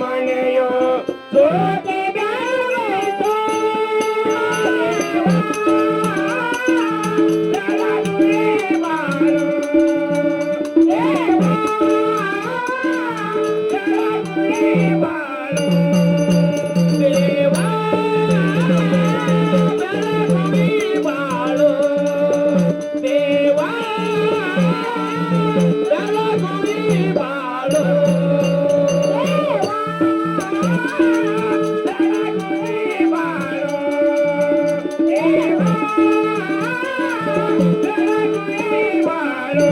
ಮನೆಯೋ ಸೋತೆ ಬ್ಯಾರೇತೋ ಬೆಳಗುವೆ ಬಾಳು ದೇವಾ ಬೆಳಗುವೆ ಬಾಳು ದೇವಾ ಬೆಳಗುವೆ ಬಾಳು ದೇವಾ ಬೆಳಗುವೆ ಬಾಳು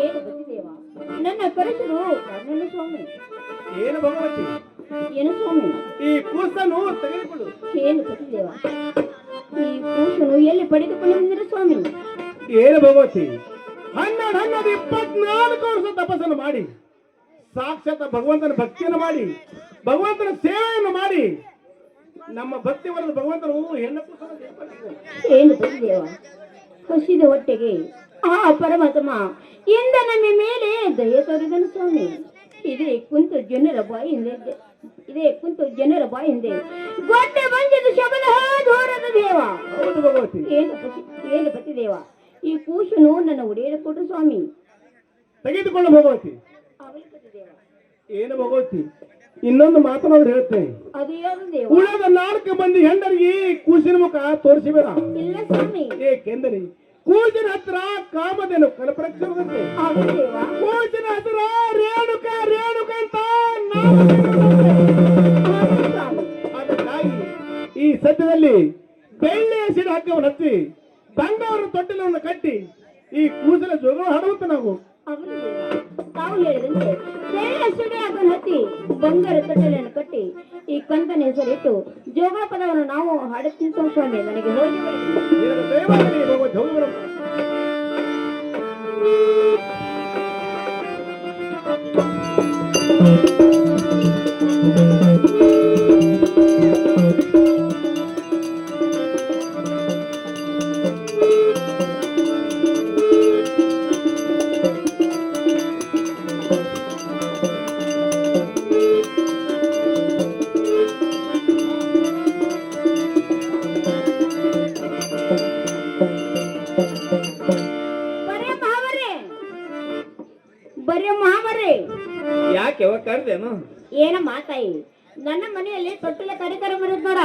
ಏನು ಬಂದಿದೇವ ನನ್ನ ಕರೆಸರು ನನ್ನ ಸ್ವಾಮಿ ಏನು ಭಗವತಿ ಏನು ಸ್ವಾಮಿ ಈ ಕೂಸನ್ನು ತೆಗೆದುಕೊಳ್ಳು ಏನು ಪತಿದೇವ ಈ ಕೂಸನು ಎಲ್ಲಿ ಪಡೆದುಕೊಂಡಿದ್ದೀರ ಸ್ವಾಮಿ ಏನು ಭಗವತಿ 24 ವರ್ಷ ತಪಸ್ಸನ್ನು ಮಾಡಿ ಸಾಕ್ಷಾತ್ ಭಗವಂತನ ಭಕ್ತಿಯನ್ನು ಮಾಡಿ ಭಗವಂತನ ಸೇವೆಯನ್ನು ಮಾಡಿ ನಮ್ಮ ಭಕ್ತಿ ವರದ ಭಗವಂತನು ಹೆಣ್ಣು ಕೂಸನ್ನು ಏನು ಪತಿದೇವ ಹಸಿದ ಹೊಟ್ಟೆಗೆ ಆ ಪರಮಾತ್ಮ ಇಂದ ನಮ್ಮ ಮೇಲೆ ದಯ ತೋರಿದನು ಸ್ವಾಮಿ ಇದೇ ಕುಂತು ಜನರ ಬಾಯಿಂದೆ ಗೊಡ್ಡ ಬಂದಿದ ಶಬದ ದೂರದ ದೇವ ಹೌದು ಭಗವತಿ ಏನು ಪತಿ ದೇವ ಈ ಕೂಶನು ನನ್ನ ಒಡೆಯರ ಕೊಟ್ಟರು ಸ್ವಾಮಿ ತೆಗೆದುಕೊಳ್ಳು ಭಗವತಿ ಅವಳಿ ಪತಿ ದೇವ ಏನು ಭಗವತಿ ಇನ್ನೊಂದು ಮಾತನಾದ್ರು ಹೇಳ್ತೇನೆ ಅದು ಯಾರು ದೇವ ಉಳಿದ 4 ಮಂದಿ ಹೆಂಡರಿಗೆ ಕೂಸಿನ ಮುಖ ತೋರಿಸಿಬೇಡ ಇಲ್ಲ ಸ್ವಾಮಿ ಏಕೆಂದರೆ ಕೂಸಿನ ಹತ್ರ ಕಾಮಧೇನು ಕನಪರಕ್ಷಣದಂತೆ ಹೌದು ದೇವ ಕೂಸಿನ ಹತ್ರ ರೇಣುಕ ಅಂತ ಹೌದು ಸ್ವಾಮಿ ಅದಕ್ಕಾಗಿ ಈ ಸದ್ಯದಲ್ಲಿ ಬೆಳ್ಳಿಯ ಸಿಡಿ ಹಗ್ಗವನ್ನು ಹಚ್ಚಿ ಬಂಗಾರ ತೊಟ್ಟಿಲನ್ನು ಕಟ್ಟಿ ಈ ಕೂಸಲ ಜೋಗ ಹಾಡುವಂತ ನಾವು ಅವರು ದೇವ ತಾವು ಹೇಳಿದಂತೆ ಬೆಳ್ಳ ಸುಡಿ ಹಾಕೊಂಡು ಹತ್ತಿ ಬಂಗಾರ ತೊಟ್ಟಲನ್ನು ಕಟ್ಟಿ ಈ ಕಂದನ ಹೆಸರಿಟ್ಟು ಜೋಗಾಪದವನ್ನು ನಾವು ಹಾಡುತ್ತಿದ್ದ ಸ್ವಾಮಿ ನನಗೆ ಹೋಗಿ ನಿನಗೆ ದಯಮಾಡಿ ಭಗವತ್ ಹೋಗಿ ಬರೋಣ. ಬರೀ ಮಾವರೇ ಯಾಕೆ ಕರ್ದೇನು ಏನ ಮಾತಾಯಿ ನನ್ನ ಮನೆಯಲ್ಲಿ ತೊಟ್ಟಿಲ ಕಾರ್ಯಕ್ರಮ ಇರುತ್ತೆ ನೋಡ